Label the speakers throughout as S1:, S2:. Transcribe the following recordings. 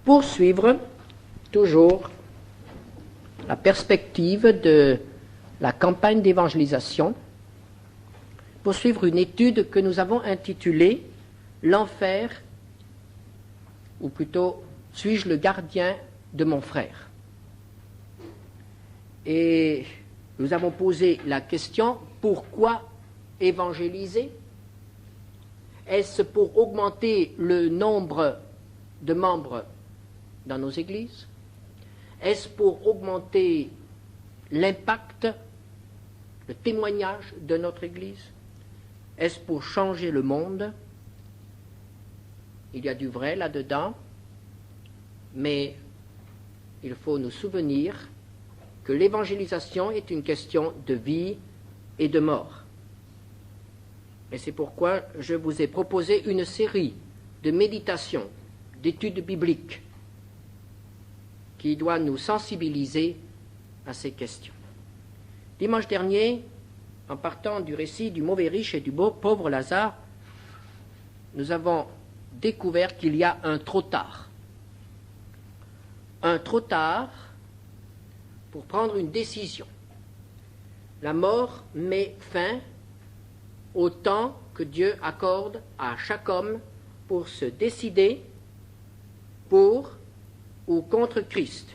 S1: poursuivre toujours la perspective de la campagne d'évangélisation, poursuivre une étude que nous avons intitulée « L'enfer » ou plutôt « Suis-je le gardien de mon frère ?» Et nous avons posé la question « Pourquoi évangéliser ?» Est-ce pour augmenter le nombre de membres dans nos églises? Est-ce pour augmenter l'impact, le témoignage de notre Église? Est-ce pour changer le monde? Il y a du vrai là-dedans, mais il faut nous souvenir que l'évangélisation est une question de vie et de mort. Et c'est pourquoi je vous ai proposé une série de méditations, d'études bibliques, qui doit nous sensibiliser à ces questions. Dimanche dernier, en partant du récit du mauvais riche et du pauvre Lazare, nous avons découvert qu'il y a un trop tard. Un trop tard pour prendre une décision. La mort met fin au temps que Dieu accorde à chaque homme pour se décider pour ou contre Christ.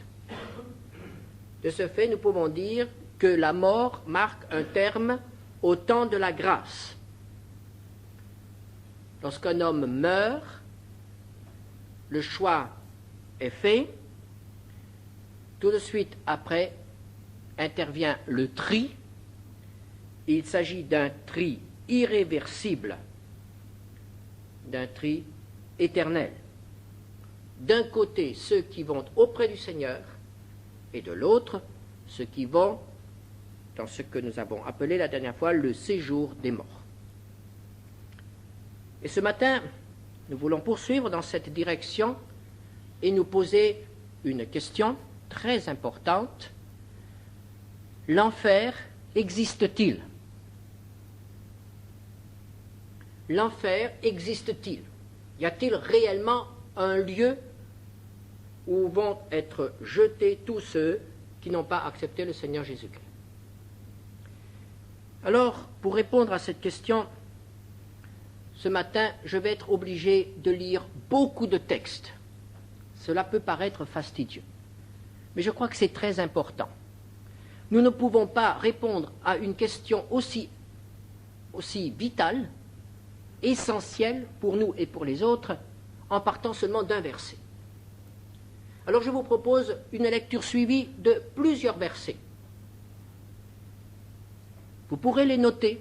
S1: De ce fait, nous pouvons dire que la mort marque un terme au temps de la grâce. Lorsqu'un homme meurt, le choix est fait. Tout de suite après intervient le tri. Il s'agit d'un tri irréversible, d'un tri éternel. D'un côté, ceux qui vont auprès du Seigneur, et de l'autre, ceux qui vont dans ce que nous avons appelé la dernière fois le séjour des morts. Et ce matin, nous voulons poursuivre dans cette direction et nous poser une question très importante. L'enfer existe-t-il? L'enfer existe-t-il? Y a-t-il réellement un lieu où vont être jetés tous ceux qui n'ont pas accepté le Seigneur Jésus-Christ? Alors, pour répondre à cette question, ce matin, je vais être obligé de lire beaucoup de textes. Cela peut paraître fastidieux, mais je crois que c'est très important. Nous ne pouvons pas répondre à une question aussi vitale, essentielle pour nous et pour les autres, en partant seulement d'un verset. Alors je vous propose une lecture suivie de plusieurs versets. Vous pourrez les noter.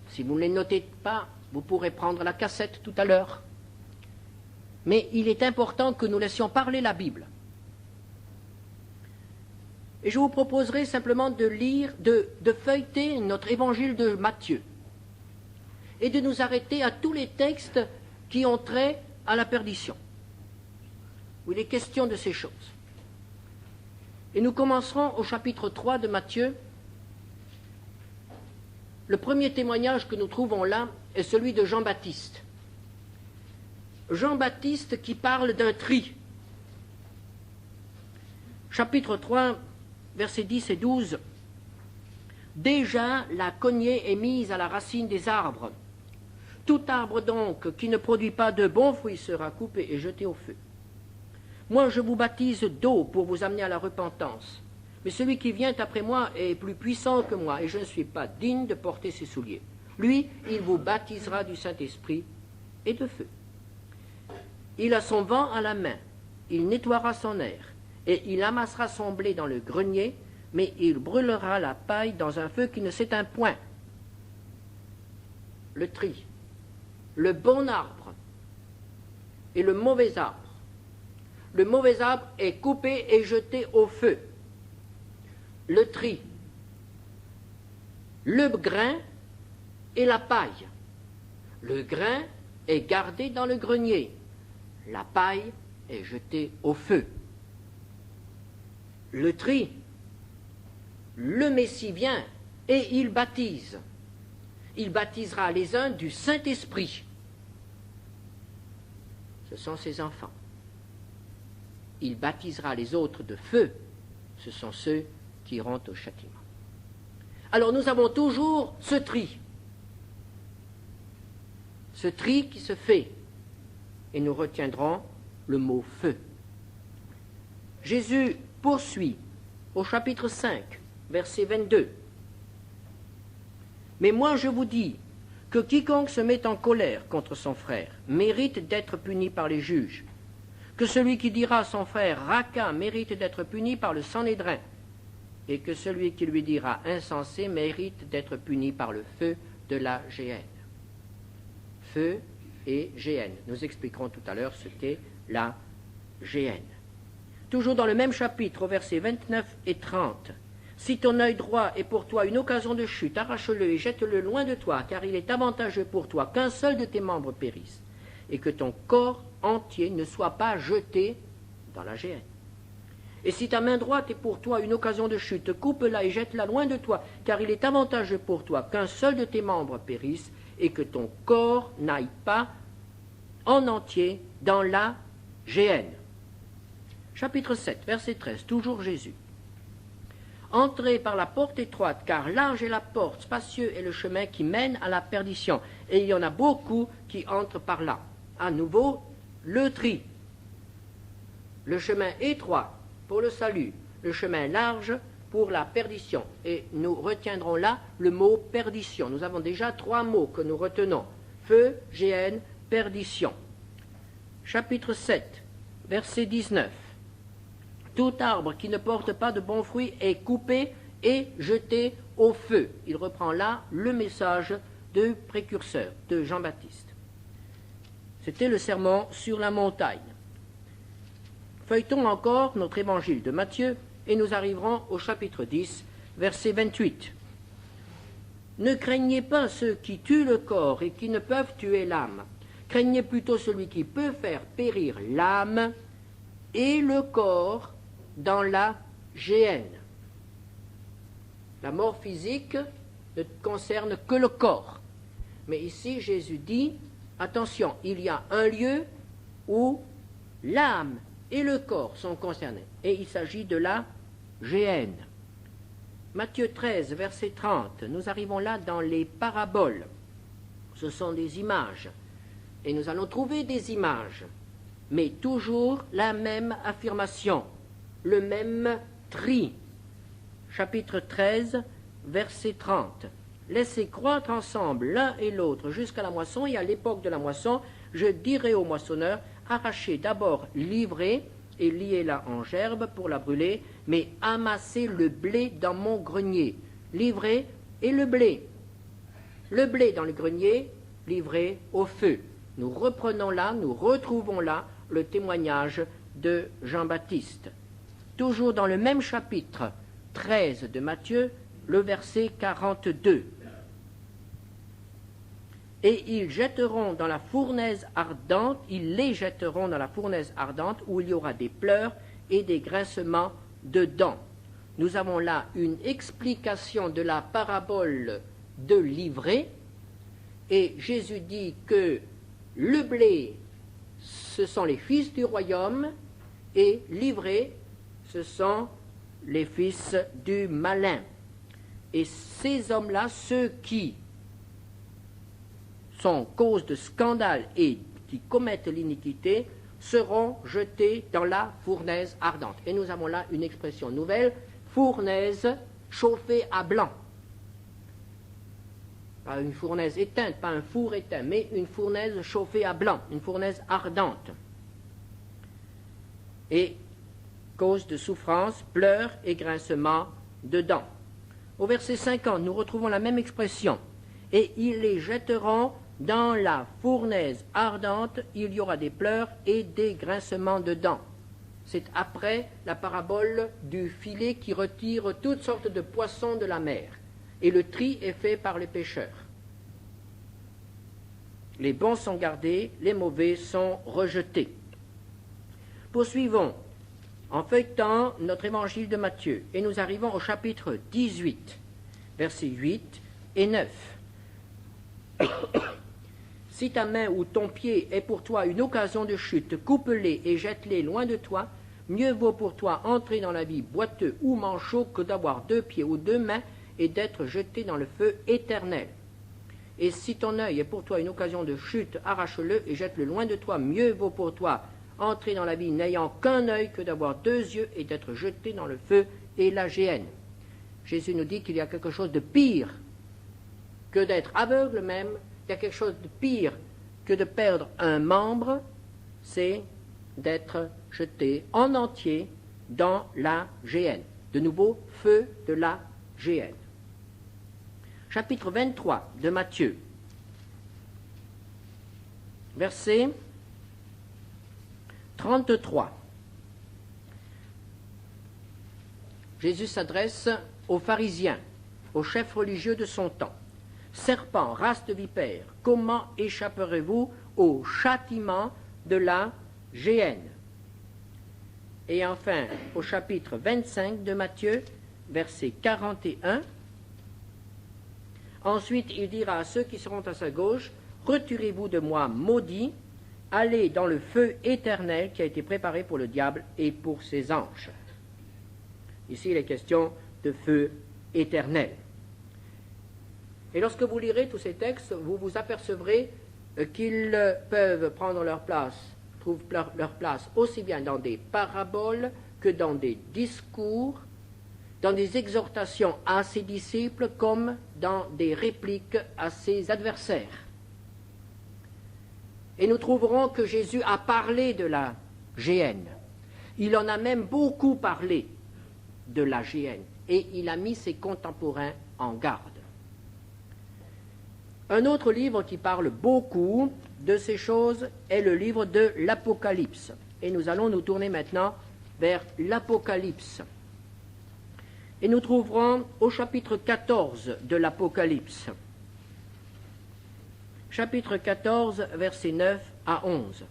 S1: Si vous ne les notez pas, vous pourrez prendre la cassette tout à l'heure. Mais il est important que nous laissions parler la Bible. Et je vous proposerai simplement de lire, de feuilleter notre évangile de Matthieu et de nous arrêter à tous les textes qui ont trait à la perdition, où il est question de ces choses. Et nous commencerons au chapitre 3 de Matthieu. Le premier témoignage que nous trouvons là est celui de Jean-Baptiste. Jean-Baptiste qui parle d'un tri. Chapitre 3, versets 10 et 12. Déjà la cognée est mise à la racine des arbres. Tout arbre donc qui ne produit pas de bons fruits sera coupé et jeté au feu. Moi je vous baptise d'eau pour vous amener à la repentance. Mais celui qui vient après moi est plus puissant que moi, et je ne suis pas digne de porter ses souliers. Lui, il vous baptisera du Saint-Esprit et de feu. Il a son vent à la main, il nettoiera son aire, et il amassera son blé dans le grenier, mais il brûlera la paille dans un feu qui ne s'éteint point. Le tri, le bon arbre et le mauvais arbre. Le mauvais arbre est coupé et jeté au feu. Le tri, le grain et la paille. Le grain est gardé dans le grenier. La paille est jetée au feu. Le tri, le Messie vient et il baptise. Il baptisera les uns du Saint-Esprit. Ce sont ses enfants. il baptisera les autres de feu. Ce sont ceux qui iront au châtiment. Alors nous avons toujours ce tri qui se fait, et nous retiendrons le mot feu. Jésus poursuit au chapitre 5, verset 22. Mais moi je vous dis que quiconque se met en colère contre son frère mérite d'être puni par les juges, que celui qui dira à son frère raca mérite d'être puni par le Sanhédrin, et que celui qui lui dira insensé mérite d'être puni par le feu de la géhenne. Feu et géhenne. Nous expliquerons tout à l'heure ce qu'est la géhenne. Toujours dans le même chapitre, au versets 29 et 30. Si ton œil droit est pour toi une occasion de chute, arrache-le et jette-le loin de toi, car il est avantageux pour toi qu'un seul de tes membres périsse, et que ton corps entier ne soit pas jeté dans la géhenne. Et si ta main droite est pour toi une occasion de chute, coupe-la et jette-la loin de toi, car il est avantageux pour toi qu'un seul de tes membres périsse, et que ton corps n'aille pas en entier dans la géhenne. Chapitre 7, verset 13, toujours Jésus. Entrez par la porte étroite, car large est la porte, spacieux est le chemin qui mène à la perdition, et il y en a beaucoup qui entrent par là. À nouveau, le tri. Le chemin étroit pour le salut, le chemin large pour la perdition. Et nous retiendrons là le mot perdition. Nous avons déjà 3 mots que nous retenons. Feu, géhenne, perdition. Chapitre 7, verset 19. Tout arbre qui ne porte pas de bons fruits est coupé et jeté au feu. Il reprend là le message du précurseur, de Jean-Baptiste. C'était le sermon sur la montagne. Feuilletons encore notre évangile de Matthieu et nous arriverons au chapitre 10, verset 28. Ne craignez pas ceux qui tuent le corps et qui ne peuvent tuer l'âme. Craignez plutôt celui qui peut faire périr l'âme et le corps dans la géhenne. La mort physique ne concerne que le corps. Mais ici, Jésus dit, attention, il y a un lieu où l'âme et le corps sont concernés. Et il s'agit de la géhenne. Matthieu 13, verset 30, nous arrivons là dans les paraboles. Ce sont des images. Et nous allons trouver des images, mais toujours la même affirmation, le même tri. Chapitre 13, verset 30. Laissez croître ensemble l'un et l'autre jusqu'à la moisson, et à l'époque de la moisson, je dirai au moissonneur, arrachez d'abord l'ivraie et liez-la en gerbe pour la brûler, mais amassez le blé dans mon grenier, l'ivraie et le blé. Le blé dans le grenier, l'ivraie au feu. Nous reprenons là, nous retrouvons là le témoignage de Jean-Baptiste. Toujours dans le même chapitre 13 de Matthieu, le verset 42. Et ils jetteront dans la fournaise ardente, ils les jetteront dans la fournaise ardente où il y aura des pleurs et des grincements de dents. Nous avons là une explication de la parabole de l'ivraie, et Jésus dit que le blé, ce sont les fils du royaume, et l'ivraie, ce sont les fils du malin. Et ces hommes-là, ceux qui sont cause de scandale et qui commettent l'iniquité, seront jetés dans la fournaise ardente. Et nous avons là une expression nouvelle, fournaise chauffée à blanc. Pas une fournaise éteinte, pas un four éteint, mais une fournaise chauffée à blanc, une fournaise ardente. Et cause de souffrance, pleurs et grincements de dents. Au verset 50, nous retrouvons la même expression. Et ils les jetteront dans la fournaise ardente, il y aura des pleurs et des grincements de dents. C'est après la parabole du filet qui retire toutes sortes de poissons de la mer. Et le tri est fait par les pêcheurs. Les bons sont gardés, les mauvais sont rejetés. Poursuivons en feuilletant notre évangile de Matthieu, et nous arrivons au chapitre 18, versets 8 et 9. Si ta main ou ton pied est pour toi une occasion de chute, coupe-les et jette-les loin de toi, Mieux vaut pour toi entrer dans la vie boiteux ou manchot que d'avoir 2 pieds ou 2 mains et d'être jeté dans le feu éternel. Et si ton œil est pour toi une occasion de chute, arrache-le et jette-le loin de toi. Mieux vaut pour toi entrer dans la vie n'ayant qu'un œil que d'avoir 2 yeux et d'être jeté dans le feu et la géhenne. Jésus nous dit qu'il y a quelque chose de pire que d'être aveugle même, il y a quelque chose de pire que de perdre un membre, c'est d'être jeté en entier dans la géhenne. De nouveau, feu de la géhenne. Chapitre 23 de Matthieu, verset 33. Jésus s'adresse aux pharisiens, aux chefs religieux de son temps. Serpents, race de vipères, comment échapperez-vous au châtiment de la géhenne? Et enfin, au chapitre 25 de Matthieu, verset 41, ensuite il dira à ceux qui seront à sa gauche, retirez-vous de moi, maudits, allez dans le feu éternel qui a été préparé pour le diable et pour ses anges. Ici, il est question de feu éternel. Et lorsque vous lirez tous ces textes, vous vous apercevrez qu'ils peuvent prendre leur place, trouvent leur place aussi bien dans des paraboles que dans des discours, dans des exhortations à ses disciples comme dans des répliques à ses adversaires. Et nous trouverons que Jésus a parlé de la géhenne. Il en a même beaucoup parlé de la géhenne. Et il a mis ses contemporains en garde. Un autre livre qui parle beaucoup de ces choses est le livre de l'Apocalypse. Et nous allons nous tourner maintenant vers l'Apocalypse. Et nous trouverons au chapitre 14 de l'Apocalypse. Chapitre 14, versets 9 à 11.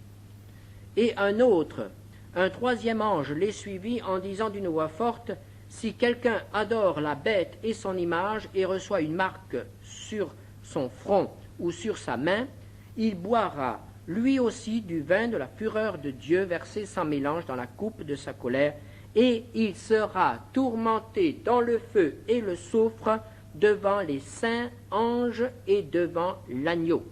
S1: Et un troisième ange les suivit en disant d'une voix forte, « Si quelqu'un adore la bête et son image et reçoit une marque sur son front ou sur sa main, il boira lui aussi du vin de la fureur de Dieu versé sans mélange dans la coupe de sa colère, et il sera tourmenté dans le feu et le soufre devant les saints anges et devant l'agneau.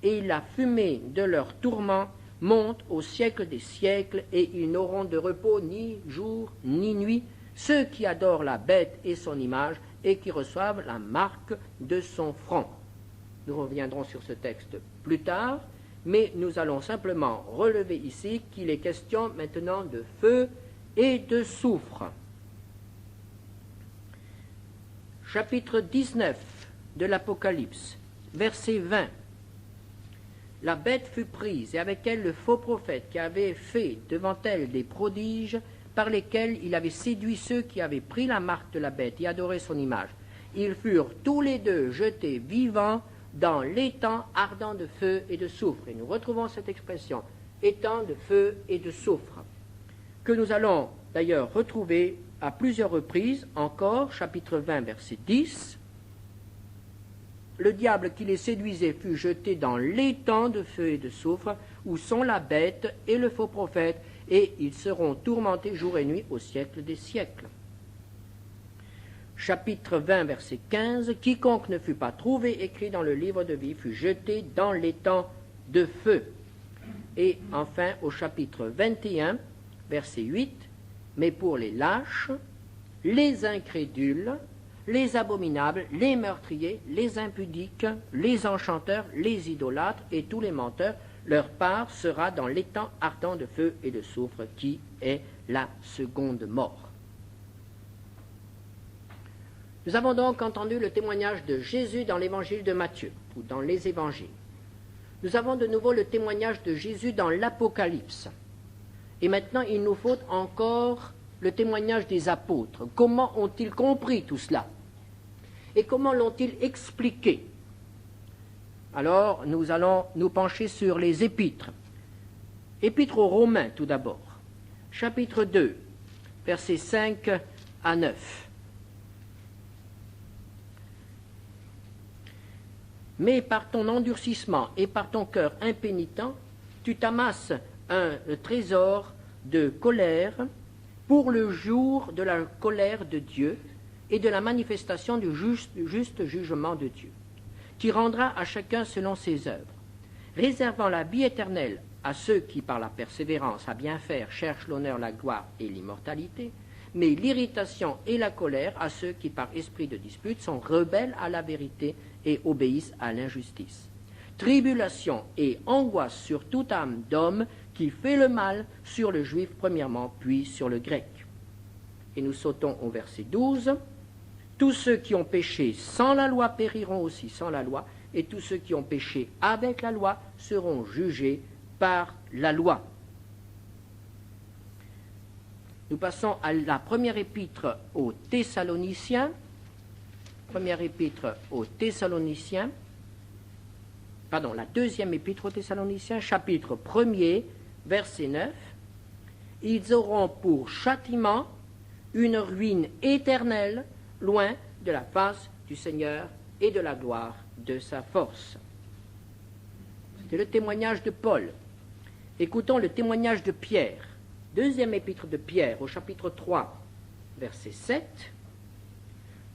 S1: Et la fumée de leur tourment monte au siècle des siècles, et ils n'auront de repos ni jour ni nuit, ceux qui adorent la bête et son image, et qui reçoivent la marque de son front. » Nous reviendrons sur ce texte plus tard, mais nous allons simplement relever ici qu'il est question maintenant de feu et de soufre. Chapitre 19 de l'Apocalypse, verset 20. La bête fut prise, et avec elle le faux prophète qui avait fait devant elle des prodiges par lesquels il avait séduit ceux qui avaient pris la marque de la bête et adoré son image. Ils furent tous les deux jetés vivants dans l'étang ardent de feu et de soufre. Et nous retrouvons cette expression, étang de feu et de soufre, que nous allons d'ailleurs retrouver à plusieurs reprises encore, chapitre 20, verset 10. Le diable qui les séduisait fut jeté dans l'étang de feu et de soufre, où sont la bête et le faux prophète, et ils seront tourmentés jour et nuit au siècle des siècles. Chapitre 20, verset 15. Quiconque ne fut pas trouvé écrit dans le livre de vie fut jeté dans l'étang de feu. Et enfin, au chapitre 21, verset 8. Mais pour les lâches, les incrédules, les abominables, les meurtriers, les impudiques, les enchanteurs, les idolâtres et tous les menteurs, leur part sera dans l'étang ardent de feu et de soufre qui est la seconde mort. Nous avons donc entendu le témoignage de Jésus dans l'évangile de Matthieu, ou dans les évangiles. Nous avons de nouveau le témoignage de Jésus dans l'Apocalypse. Et maintenant, il nous faut encore le témoignage des apôtres. Comment ont-ils compris tout cela? Et comment l'ont-ils expliqué? Alors, nous allons nous pencher sur les épîtres. Épître aux Romains, tout d'abord. Chapitre 2, versets 5 à 9. Mais par ton endurcissement et par ton cœur impénitent, tu t'amasses un trésor de colère pour le jour de la colère de Dieu et de la manifestation du juste jugement de Dieu, qui rendra à chacun selon ses œuvres, réservant la vie éternelle à ceux qui, par la persévérance à bien faire, cherchent l'honneur, la gloire et l'immortalité, mais l'irritation et la colère à ceux qui, par esprit de dispute, sont rebelles à la vérité et obéissent à l'injustice. Tribulation et angoisse sur toute âme d'homme qui fait le mal, sur le juif premièrement, puis sur le grec. Et nous sautons au verset 12. Tous ceux qui ont péché sans la loi périront aussi sans la loi, et tous ceux qui ont péché avec la loi seront jugés par la loi. Nous passons à la première épître aux Thessaloniciens. La deuxième épître aux Thessaloniciens, chapitre 1er, verset 9. Ils auront pour châtiment une ruine éternelle, loin de la face du Seigneur et de la gloire de sa force. C'était le témoignage de Paul. Écoutons le témoignage de Pierre. Deuxième épître de Pierre, au chapitre 3, verset 7.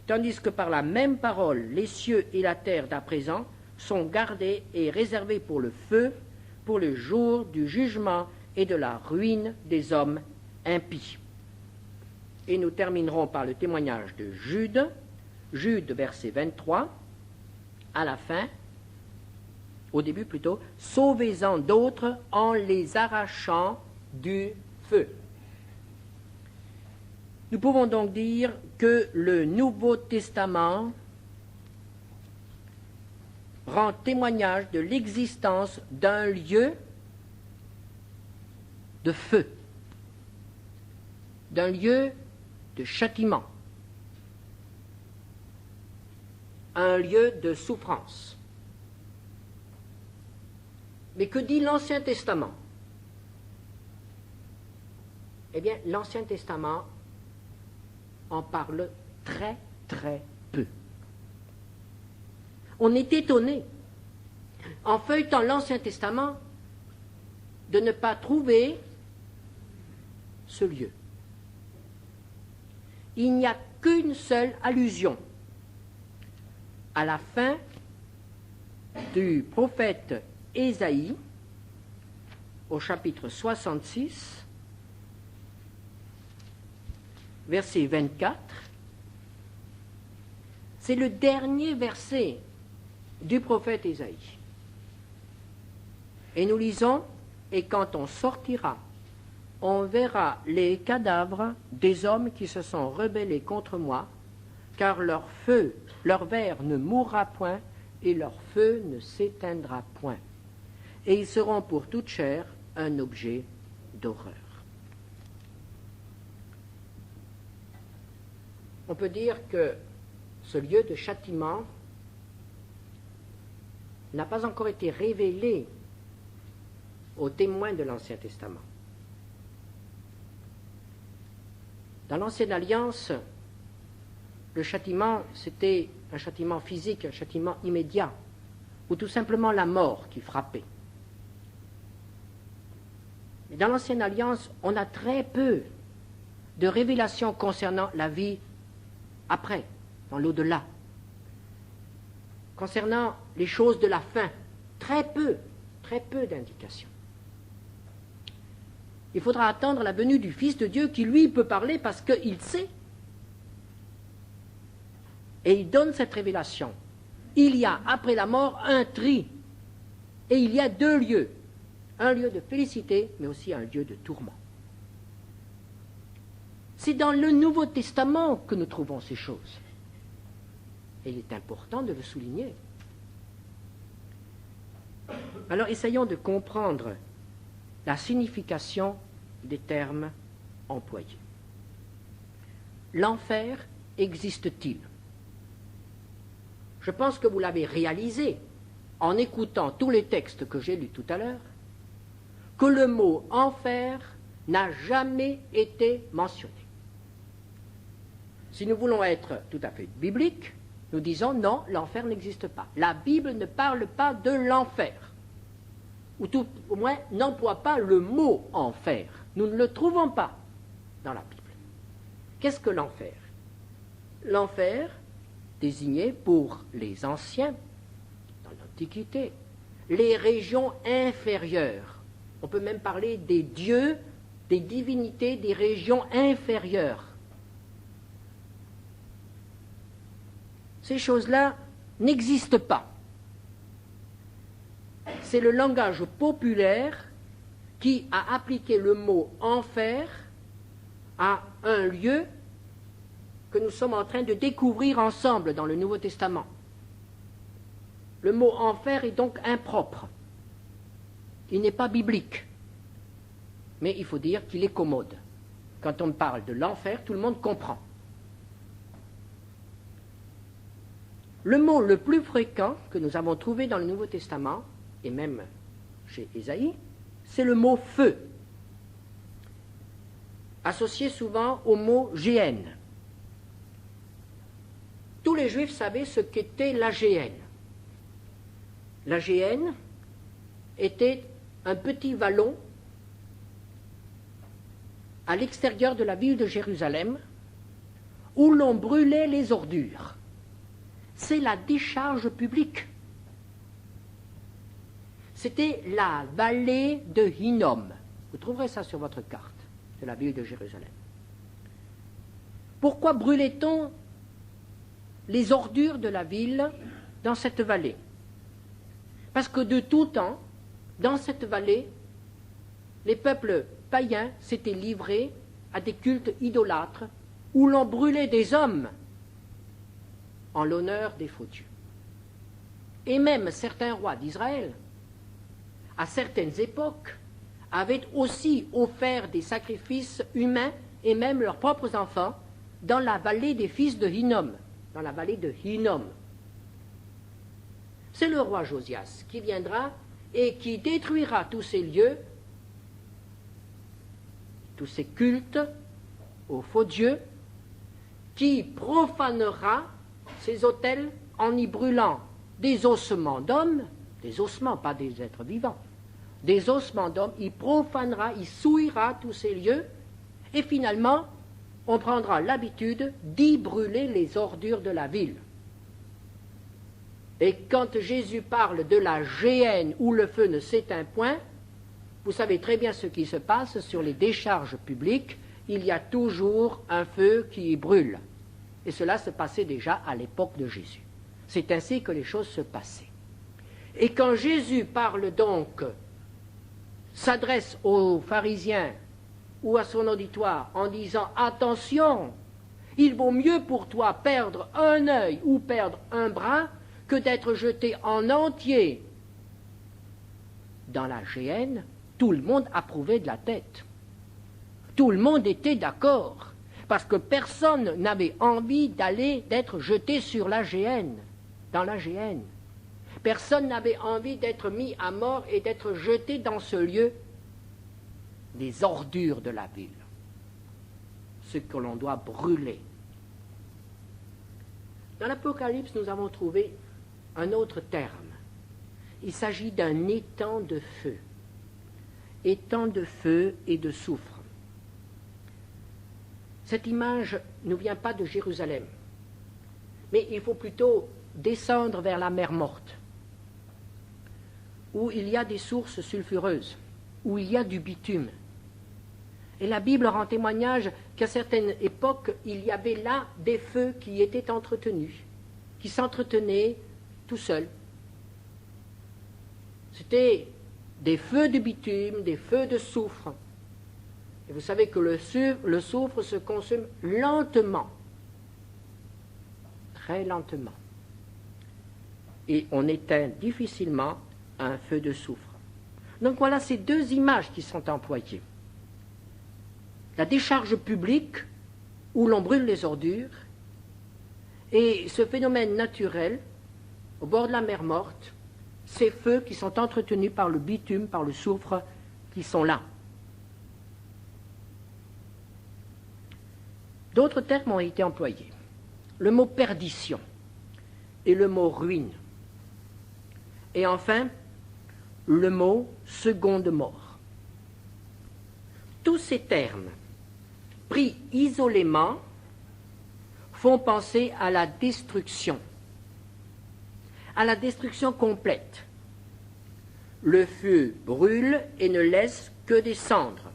S1: Tandis que par la même parole, les cieux et la terre d'à présent sont gardés et réservés pour le feu, pour le jour du jugement et de la ruine des hommes impies. Et nous terminerons par le témoignage de Jude, verset 23, à la fin, au début plutôt, « Sauvez-en d'autres en les arrachant du feu ». Nous pouvons donc dire que le Nouveau Testament rend témoignage de l'existence d'un lieu de feu, d'un lieu de châtiment, un lieu de souffrance. Mais que dit l'Ancien Testament? Eh bien, l'Ancien Testament en parle très, très peu. On est étonné, en feuilletant l'Ancien Testament, de ne pas trouver ce lieu. Il n'y a qu'une seule allusion à la fin du prophète Ésaïe, au chapitre 66, verset 24. C'est le dernier verset du prophète Ésaïe. Et nous lisons, « Et quand on sortira, on verra les cadavres des hommes qui se sont rebellés contre moi, car leur ver ne mourra point, et leur feu ne s'éteindra point. Et ils seront pour toute chair un objet d'horreur. » On peut dire que ce lieu de châtiment n'a pas encore été révélé aux témoins de l'Ancien Testament. Dans l'Ancienne Alliance, le châtiment, c'était un châtiment physique, un châtiment immédiat, ou tout simplement la mort qui frappait. Mais dans l'Ancienne Alliance, on a très peu de révélations concernant la vie après, dans l'au-delà. Concernant les choses de la fin, très peu d'indications. Il faudra attendre la venue du Fils de Dieu qui, lui, peut parler parce qu'il sait. Et il donne cette révélation. Il y a, après la mort, un tri. Et il y a deux lieux. Un lieu de félicité, mais aussi un lieu de tourment. C'est dans le Nouveau Testament que nous trouvons ces choses. Et il est important de le souligner. Alors essayons de comprendre la signification des termes employés. L'enfer existe-t-il? Je pense que vous l'avez réalisé en écoutant tous les textes que j'ai lus tout à l'heure, que le mot enfer n'a jamais été mentionné. Si nous voulons être tout à fait bibliques, nous disons non, l'enfer n'existe pas. La Bible ne parle pas de l'enfer, ou tout au moins n'emploie pas le mot enfer. Nous ne le trouvons pas dans la Bible. Qu'est-ce que l'enfer? L'enfer désignait pour les anciens, dans l'Antiquité, les régions inférieures. On peut même parler des dieux, des divinités des régions inférieures. Ces choses-là n'existent pas. C'est le langage populaire qui a appliqué le mot enfer à un lieu que nous sommes en train de découvrir ensemble dans le Nouveau Testament. Le mot enfer est donc impropre. Il n'est pas biblique. Mais il faut dire qu'il est commode. Quand on parle de l'enfer, tout le monde comprend. Le mot le plus fréquent que nous avons trouvé dans le Nouveau Testament, et même chez Ésaïe, c'est le mot feu, associé souvent au mot géhenne. Tous les Juifs savaient ce qu'était la géhenne. La géhenne était un petit vallon à l'extérieur de la ville de Jérusalem où l'on brûlait les ordures. C'est la décharge publique. C'était la vallée de Hinnom. Vous trouverez ça sur votre carte de la ville de Jérusalem. Pourquoi brûlait-on les ordures de la ville dans cette vallée? Parce que de tout temps, dans cette vallée, les peuples païens s'étaient livrés à des cultes idolâtres où l'on brûlait des hommes en l'honneur des faux dieux. Et même certains rois d'Israël, à certaines époques, avaient aussi offert des sacrifices humains et même leurs propres enfants dans la vallée des fils de Hinnom, dans la vallée de Hinnom. C'est le roi Josias qui viendra et qui détruira tous ces lieux, tous ces cultes aux faux dieux, qui profanera ces autels en y brûlant des ossements d'hommes, des ossements, pas des êtres vivants, des ossements d'hommes, il profanera, il souillera tous ces lieux, et finalement, on prendra l'habitude d'y brûler les ordures de la ville. Et quand Jésus parle de la géhenne où le feu ne s'éteint point, vous savez très bien ce qui se passe sur les décharges publiques, il y a toujours un feu qui y brûle. Et cela se passait déjà à l'époque de Jésus. C'est ainsi que les choses se passaient. Et quand Jésus parle donc, s'adresse aux pharisiens ou à son auditoire en disant « Attention, il vaut mieux pour toi perdre un œil ou perdre un bras que d'être jeté en entier dans la géhenne », tout le monde approuvait de la tête. Tout le monde était d'accord. Parce que personne n'avait envie d'être jeté sur la géhenne, dans la géhenne. Personne n'avait envie d'être mis à mort et d'être jeté dans ce lieu des ordures de la ville, ce que l'on doit brûler. Dans l'Apocalypse, nous avons trouvé un autre terme. Il s'agit d'un étang de feu. Étang de feu et de soufre. Cette image ne vient pas de Jérusalem, mais il faut plutôt descendre vers la mer Morte, où il y a des sources sulfureuses, où il y a du bitume. Et la Bible rend témoignage qu'à certaines époques, il y avait là des feux qui étaient entretenus, qui s'entretenaient tout seuls. C'était des feux de bitume, des feux de soufre. Et vous savez que le soufre se consomme lentement, très lentement. Et on éteint difficilement un feu de soufre. Donc voilà ces deux images qui sont employées. La décharge publique, où l'on brûle les ordures, et ce phénomène naturel, au bord de la mer Morte, ces feux qui sont entretenus par le bitume, par le soufre, qui sont là. D'autres termes ont été employés. Le mot perdition et le mot ruine. Et enfin, le mot seconde mort. Tous ces termes, pris isolément, font penser à la destruction complète. Le feu brûle et ne laisse que des cendres.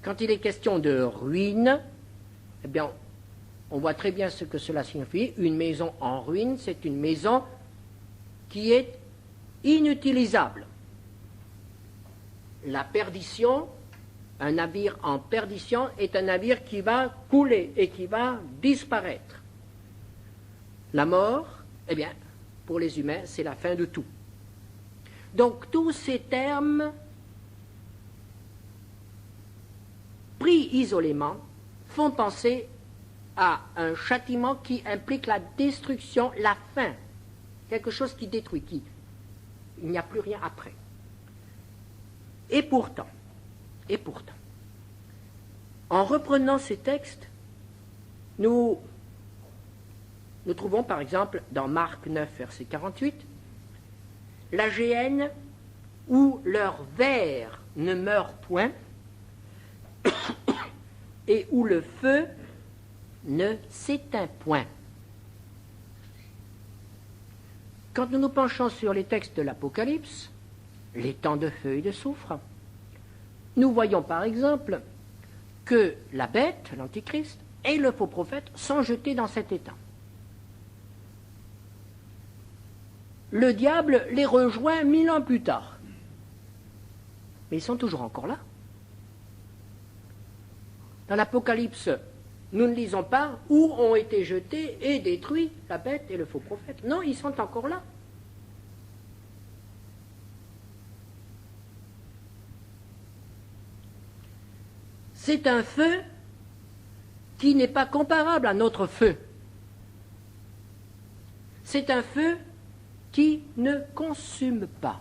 S1: Quand il est question de ruine, eh bien, on voit très bien ce que cela signifie. Une maison en ruine, c'est une maison qui est inutilisable. La perdition, un navire en perdition est un navire qui va couler et qui va disparaître. La mort, eh bien, pour les humains, c'est la fin de tout. Donc tous ces termes pris isolément font penser à un châtiment qui implique la destruction, la fin, quelque chose qui détruit, il n'y a plus rien après. Et pourtant, en reprenant ces textes, nous trouvons par exemple dans Marc 9, verset 48, la géhenne où leur ver ne meurt point et où le feu ne s'éteint point. Quand nous nous penchons sur les textes de l'Apocalypse, les temps de feu et de soufre, nous voyons par exemple que la bête, l'Antichrist, et le faux prophète sont jetés dans cet état. Le diable les rejoint 1000 ans plus tard. Mais ils sont toujours encore là. Dans l'Apocalypse, nous ne lisons pas où ont été jetés et détruits la bête et le faux prophète. Non, ils sont encore là. C'est un feu qui n'est pas comparable à notre feu. C'est un feu qui ne consume pas.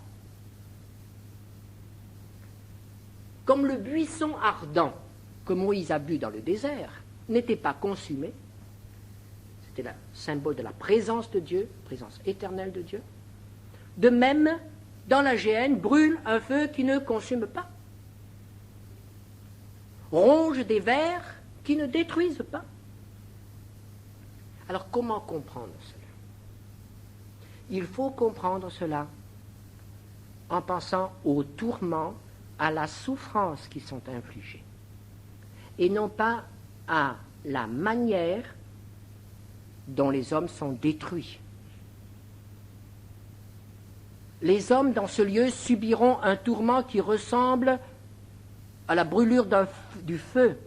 S1: Comme le buisson ardent que Moïse a bu dans le désert n'était pas consumé, c'était le symbole de la présence de Dieu, présence éternelle de Dieu. De même, dans la géhenne brûle un feu qui ne consume pas, ronge des vers qui ne détruisent pas. Alors comment comprendre cela? Il faut comprendre cela en pensant aux tourments, à la souffrance qui sont infligés, et non pas à la manière dont les hommes sont détruits. Les hommes dans ce lieu subiront un tourment qui ressemble à la brûlure du feu.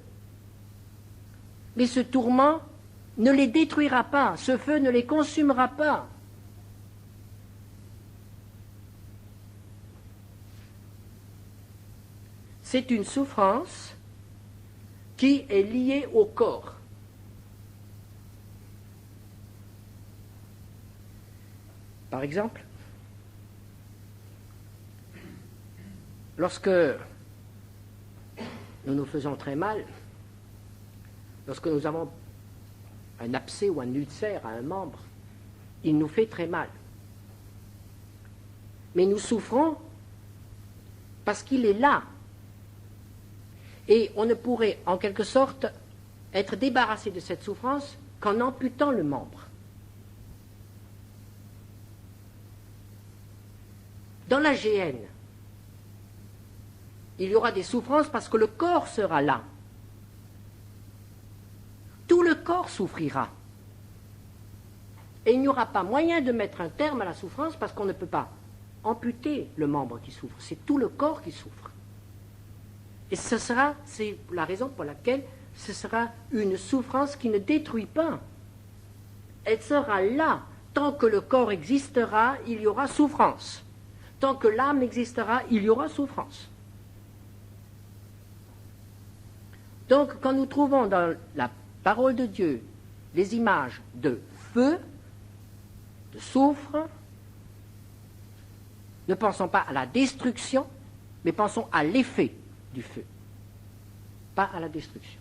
S1: Mais ce tourment ne les détruira pas, ce feu ne les consumera pas. C'est une souffrance qui est liée au corps. Par exemple, lorsque nous nous faisons très mal, lorsque nous avons un abcès ou un ulcère à un membre, il nous fait très mal. Mais nous souffrons parce qu'il est là. Et on ne pourrait, en quelque sorte, être débarrassé de cette souffrance qu'en amputant le membre. Dans la géhenne, il y aura des souffrances parce que le corps sera là. Tout le corps souffrira. Et il n'y aura pas moyen de mettre un terme à la souffrance parce qu'on ne peut pas amputer le membre qui souffre. C'est tout le corps qui souffre. Et c'est la raison pour laquelle ce sera une souffrance qui ne détruit pas. Elle sera là. Tant que le corps existera, il y aura souffrance. Tant que l'âme existera, il y aura souffrance. Donc, quand nous trouvons dans la parole de Dieu des images de feu, de soufre, ne pensons pas à la destruction, mais pensons à l'effet du feu, pas à la destruction.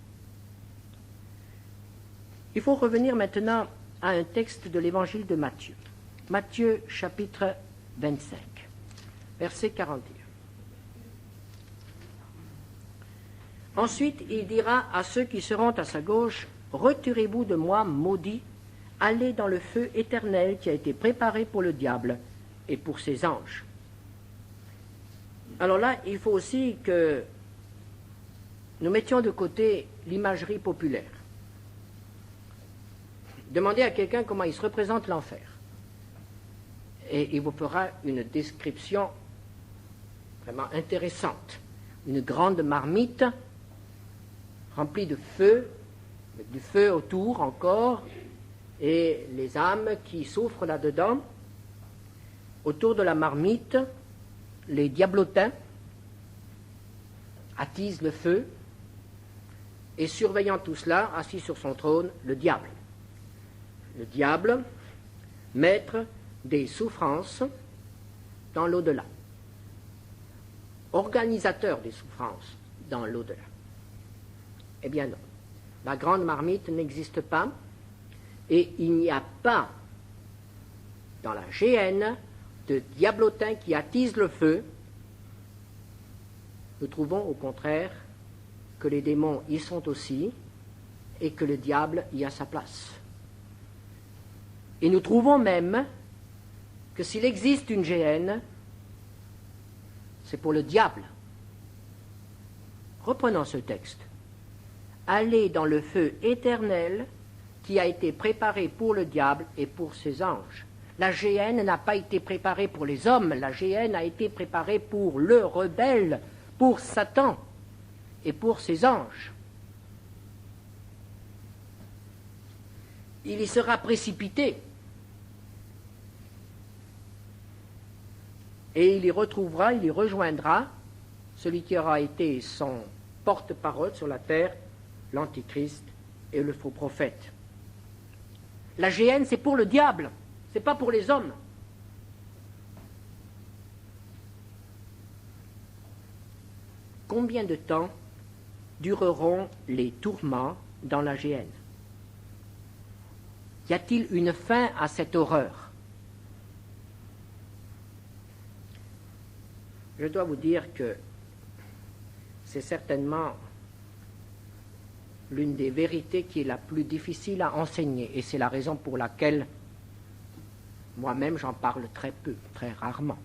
S1: Il faut revenir maintenant à un texte de l'évangile de Matthieu. Matthieu chapitre 25, verset 41. Ensuite, il dira à ceux qui seront à sa gauche, « Retirez-vous de moi, maudits, allez dans le feu éternel qui a été préparé pour le diable et pour ses anges. » Alors là, il faut aussi que nous mettions de côté l'imagerie populaire. Demandez à quelqu'un comment il se représente l'enfer. Et il vous fera une description vraiment intéressante. Une grande marmite remplie de feu, avec du feu autour encore, et les âmes qui souffrent là-dedans. Autour de la marmite, les diablotins attisent le feu, et surveillant tout cela, assis sur son trône, le diable. Le diable, maître des souffrances dans l'au-delà, organisateur des souffrances dans l'au-delà. Eh bien non, la grande marmite n'existe pas, et il n'y a pas dans la géhenne de diablotins qui attisent le feu. Nous trouvons au contraire que les démons y sont aussi et que le diable y a sa place. Et nous trouvons même que s'il existe une géhenne, c'est pour le diable. Reprenons ce texte. Allez dans le feu éternel qui a été préparé pour le diable et pour ses anges. La géhenne n'a pas été préparée pour les hommes, la géhenne a été préparée pour le rebelle, pour Satan et pour ses anges. Il y sera précipité et il y retrouvera, il y rejoindra celui qui aura été son porte-parole sur la terre, l'Antichrist et le faux prophète. La géhenne, c'est pour le diable, c'est pas pour les hommes. Combien de temps dureront les tourments dans la géhenne? Y a-t-il une fin à cette horreur? Je dois vous dire que c'est certainement l'une des vérités qui est la plus difficile à enseigner, et c'est la raison pour laquelle moi-même j'en parle très peu, très rarement.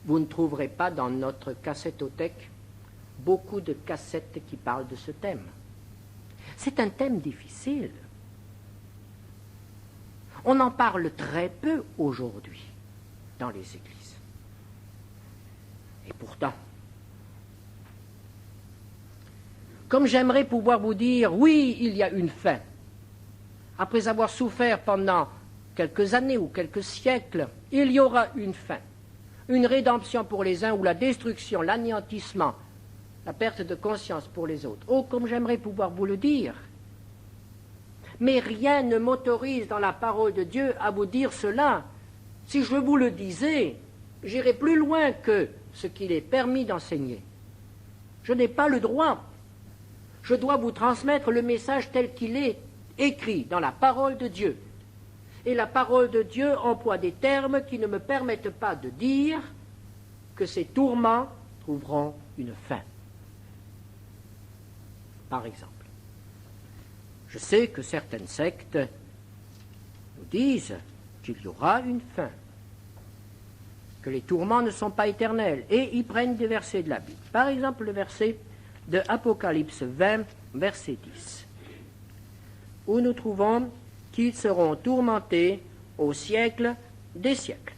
S1: Vous ne trouverez pas dans notre cassettothèque beaucoup de cassettes qui parlent de ce thème. C'est un thème difficile. On en parle très peu aujourd'hui dans les églises. Et pourtant, comme j'aimerais pouvoir vous dire, oui, il y a une fin. Après avoir souffert pendant quelques années ou quelques siècles, il y aura une fin. Une rédemption pour les uns ou la destruction, l'anéantissement, la perte de conscience pour les autres. Oh, comme j'aimerais pouvoir vous le dire. Mais rien ne m'autorise dans la parole de Dieu à vous dire cela. Si je vous le disais, j'irais plus loin que ce qu'il est permis d'enseigner. Je n'ai pas le droit. Je dois vous transmettre le message tel qu'il est écrit dans la parole de Dieu. Et la parole de Dieu emploie des termes qui ne me permettent pas de dire que ces tourments trouveront une fin. Par exemple, je sais que certaines sectes nous disent qu'il y aura une fin, que les tourments ne sont pas éternels, et ils prennent des versets de la Bible. Par exemple, le verset de Apocalypse 20, verset 10, où nous trouvons qu'ils seront tourmentés au siècle des siècles,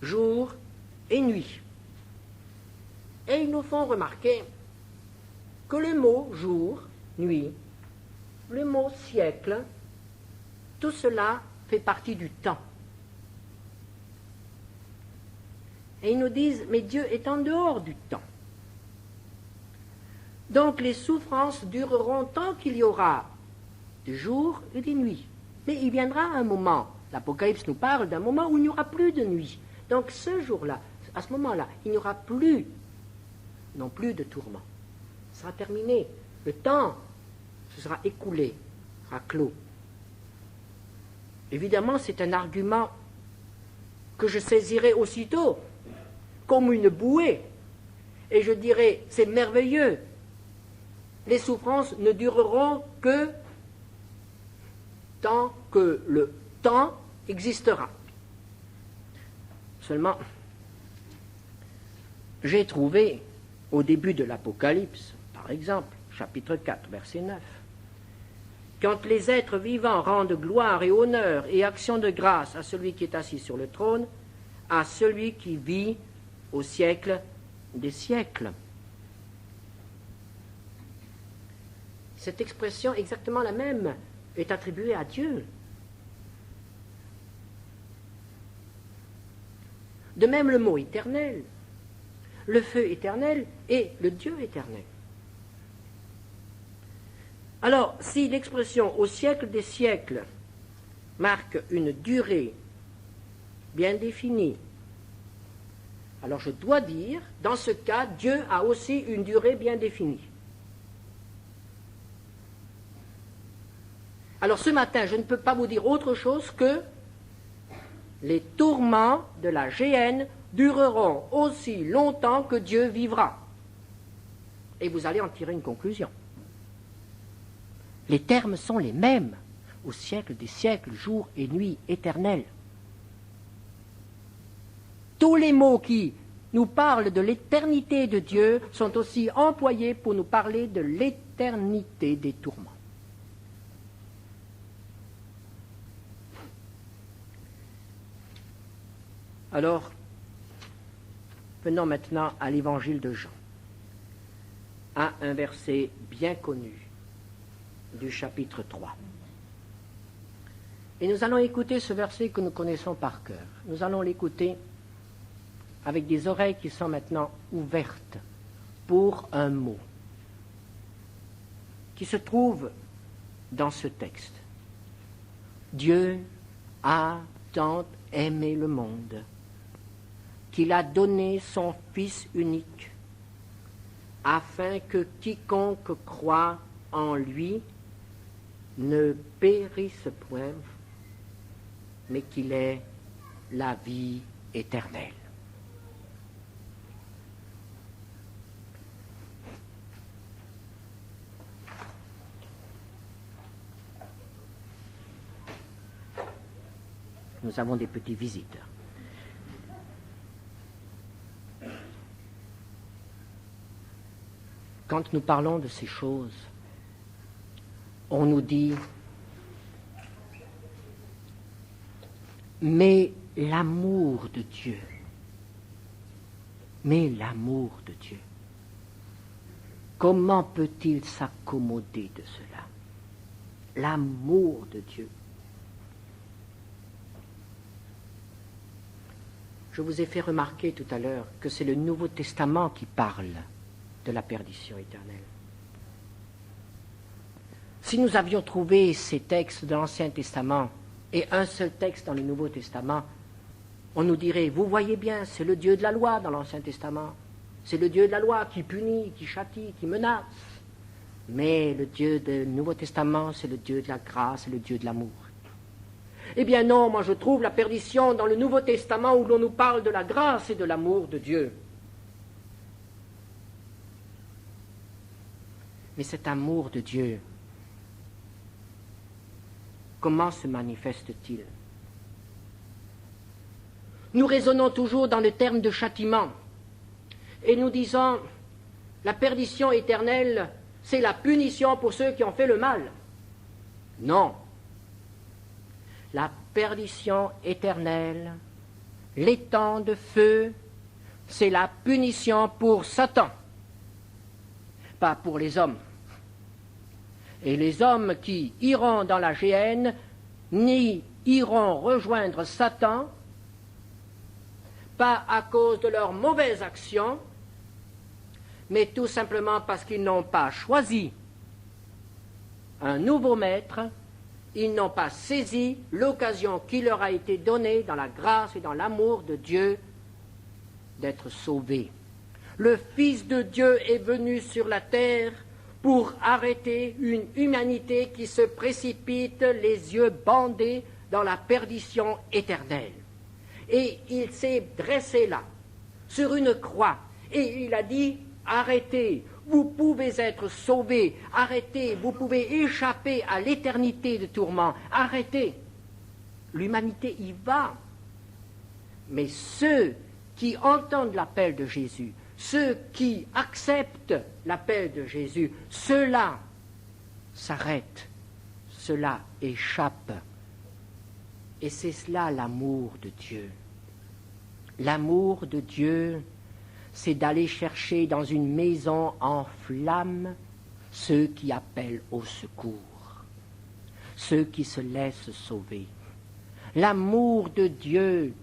S1: jour et nuit. Et ils nous font remarquer que le mot jour, nuit, le mot siècle, tout cela fait partie du temps. Et ils nous disent, mais Dieu est en dehors du temps. Donc les souffrances dureront tant qu'il y aura des jours et des nuits. Mais il viendra un moment, l'Apocalypse nous parle d'un moment où il n'y aura plus de nuit. Donc ce jour-là, à ce moment-là, il n'y aura plus, non plus de tourments. Ce sera terminé. Le temps se sera écoulé, sera clos. Évidemment, c'est un argument que je saisirai aussitôt comme une bouée et je dirais, c'est merveilleux. Les souffrances ne dureront que tant que le temps existera. Seulement, j'ai trouvé au début de l'Apocalypse, par exemple, chapitre 4, verset 9, quand les êtres vivants rendent gloire et honneur et action de grâce à celui qui est assis sur le trône, à celui qui vit au siècle des siècles. Cette expression, exactement la même, est attribuée à Dieu. De même le mot éternel, le feu éternel et le Dieu éternel. Alors, si l'expression au siècle des siècles marque une durée bien définie, alors je dois dire, dans ce cas, Dieu a aussi une durée bien définie. Alors ce matin, je ne peux pas vous dire autre chose que les tourments de la géhenne dureront aussi longtemps que Dieu vivra. Et vous allez en tirer une conclusion. Les termes sont les mêmes, au siècle des siècles, jour et nuit éternels. Tous les mots qui nous parlent de l'éternité de Dieu sont aussi employés pour nous parler de l'éternité des tourments. Alors, venons maintenant à l'évangile de Jean, à un verset bien connu du chapitre 3. Et nous allons écouter ce verset que nous connaissons par cœur. Nous allons l'écouter avec des oreilles qui sont maintenant ouvertes pour un mot qui se trouve dans ce texte. Dieu a tant aimé le monde qu'il a donné son Fils unique, afin que quiconque croit en lui ne périsse point, mais qu'il ait la vie éternelle. Nous avons des petits visiteurs. Quand nous parlons de ces choses, on nous dit « mais l'amour de Dieu, mais l'amour de Dieu, comment peut-il s'accommoder de cela? L'amour de Dieu. » Je vous ai fait remarquer tout à l'heure que c'est le Nouveau Testament qui parle de la perdition éternelle. Si nous avions trouvé ces textes de l'Ancien Testament et un seul texte dans le Nouveau Testament, on nous dirait, vous voyez bien, c'est le Dieu de la loi dans l'Ancien Testament. C'est le Dieu de la loi qui punit, qui châtie, qui menace. Mais le Dieu du Nouveau Testament, c'est le Dieu de la grâce, c'est le Dieu de l'amour. Eh bien non, moi je trouve la perdition dans le Nouveau Testament où l'on nous parle de la grâce et de l'amour de Dieu. Mais cet amour de Dieu, comment se manifeste-t-il? Nous raisonnons toujours dans le terme de châtiment et nous disons la perdition éternelle, c'est la punition pour ceux qui ont fait le mal. Non. La perdition éternelle, l'étang de feu, c'est la punition pour Satan, pas pour les hommes. Et les hommes qui iront dans la géhenne n'y iront rejoindre Satan, pas à cause de leurs mauvaises actions, mais tout simplement parce qu'ils n'ont pas choisi un nouveau maître, ils n'ont pas saisi l'occasion qui leur a été donnée dans la grâce et dans l'amour de Dieu d'être sauvés. Le Fils de Dieu est venu sur la terre pour arrêter une humanité qui se précipite les yeux bandés dans la perdition éternelle. Et il s'est dressé là, sur une croix, Et il a dit, arrêtez, vous pouvez être sauvés, arrêtez, vous pouvez échapper à l'éternité de tourments, arrêtez. L'humanité y va. Mais ceux qui entendent l'appel de Jésus, ceux qui acceptent l'appel de Jésus, ceux-là s'arrêtent, ceux-là échappent. Et c'est cela l'amour de Dieu. L'amour de Dieu, c'est d'aller chercher dans une maison en flammes ceux qui appellent au secours, ceux qui se laissent sauver. L'amour de Dieu,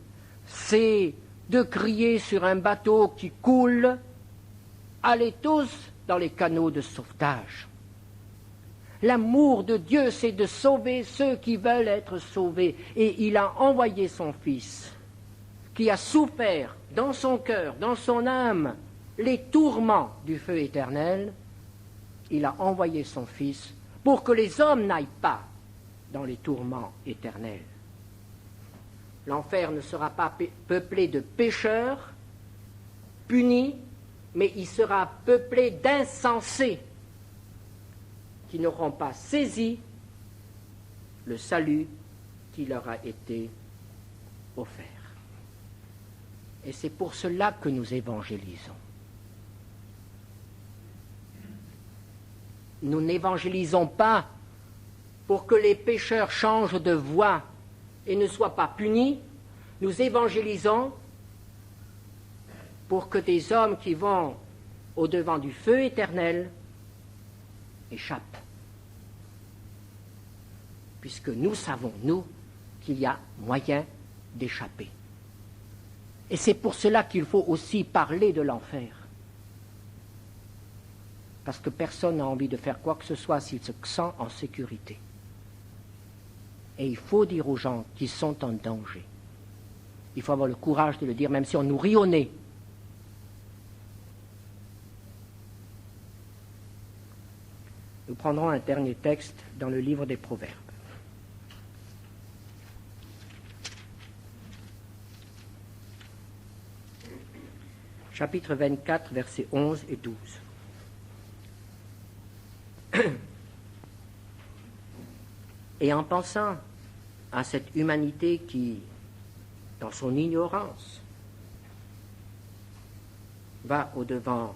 S1: c'est de crier sur un bateau qui coule, allez tous dans les canaux de sauvetage. L'amour de Dieu, c'est de sauver ceux qui veulent être sauvés. Et il a envoyé son Fils, qui a souffert dans son cœur, dans son âme, les tourments du feu éternel. Il a envoyé son Fils pour que les hommes n'aillent pas dans les tourments éternels. L'enfer ne sera pas peuplé de pécheurs, punis, mais il sera peuplé d'insensés qui n'auront pas saisi le salut qui leur a été offert. Et c'est pour cela que nous évangélisons. Nous n'évangélisons pas pour que les pécheurs changent de voie et ne soient pas punis. Nous évangélisons pour que des hommes qui vont au-devant du feu éternel échappent. Puisque nous savons, nous, qu'il y a moyen d'échapper. Et c'est pour cela qu'il faut aussi parler de l'enfer. Parce que personne n'a envie de faire quoi que ce soit s'il se sent en sécurité. Et il faut dire aux gens qu'ils sont en danger. Il faut avoir le courage de le dire, même si on nous rit au nez. Nous prendrons un dernier texte dans le livre des Proverbes. Chapitre 24, versets 11 et 12. Et en pensant à cette humanité qui, dans son ignorance, va au-devant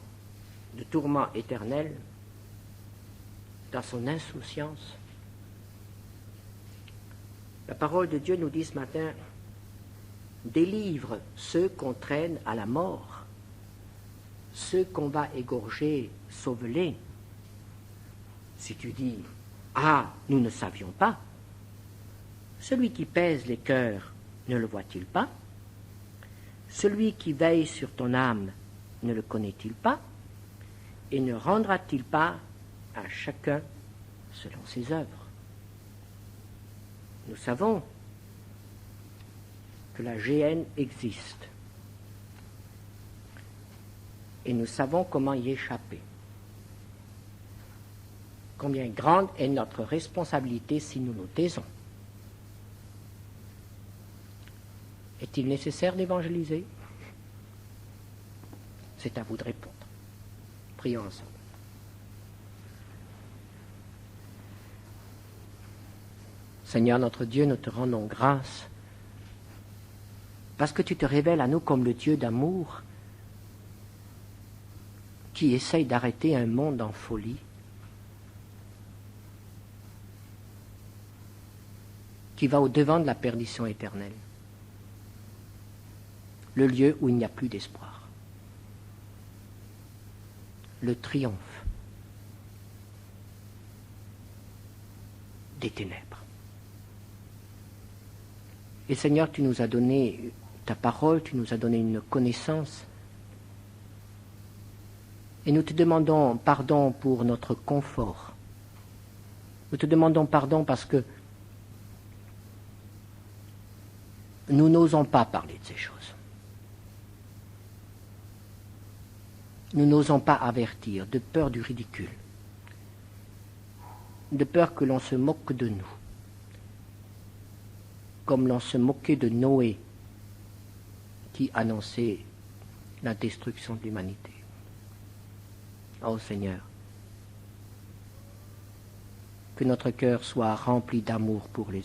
S1: de tourments éternels, dans son insouciance, la parole de Dieu nous dit ce matin, délivre ceux qu'on traîne à la mort, ceux qu'on va égorger, sauve-les. Si tu dis, ah, nous ne savions pas, celui qui pèse les cœurs ne le voit-il pas? Celui qui veille sur ton âme ne le connaît-il pas? Et ne rendra-t-il pas à chacun selon ses œuvres? Nous savons que la géhenne existe. Et nous savons comment y échapper. Combien grande est notre responsabilité si nous nous taisons. Est-il nécessaire d'évangéliser? C'est à vous de répondre. Prions ensemble. Seigneur notre Dieu, nous te rendons grâce parce que tu te révèles à nous comme le Dieu d'amour qui essaye d'arrêter un monde en folie, qui va au-devant de la perdition éternelle, le lieu où il n'y a plus d'espoir, le triomphe des ténèbres. Et Seigneur, tu nous as donné ta parole, tu nous as donné une connaissance, et nous te demandons pardon pour notre confort. Nous te demandons pardon parce que nous n'osons pas parler de ces choses. Nous n'osons pas avertir de peur du ridicule, de peur que l'on se moque de nous, comme l'on se moquait de Noé qui annonçait la destruction de l'humanité. Ô Seigneur, que notre cœur soit rempli d'amour pour les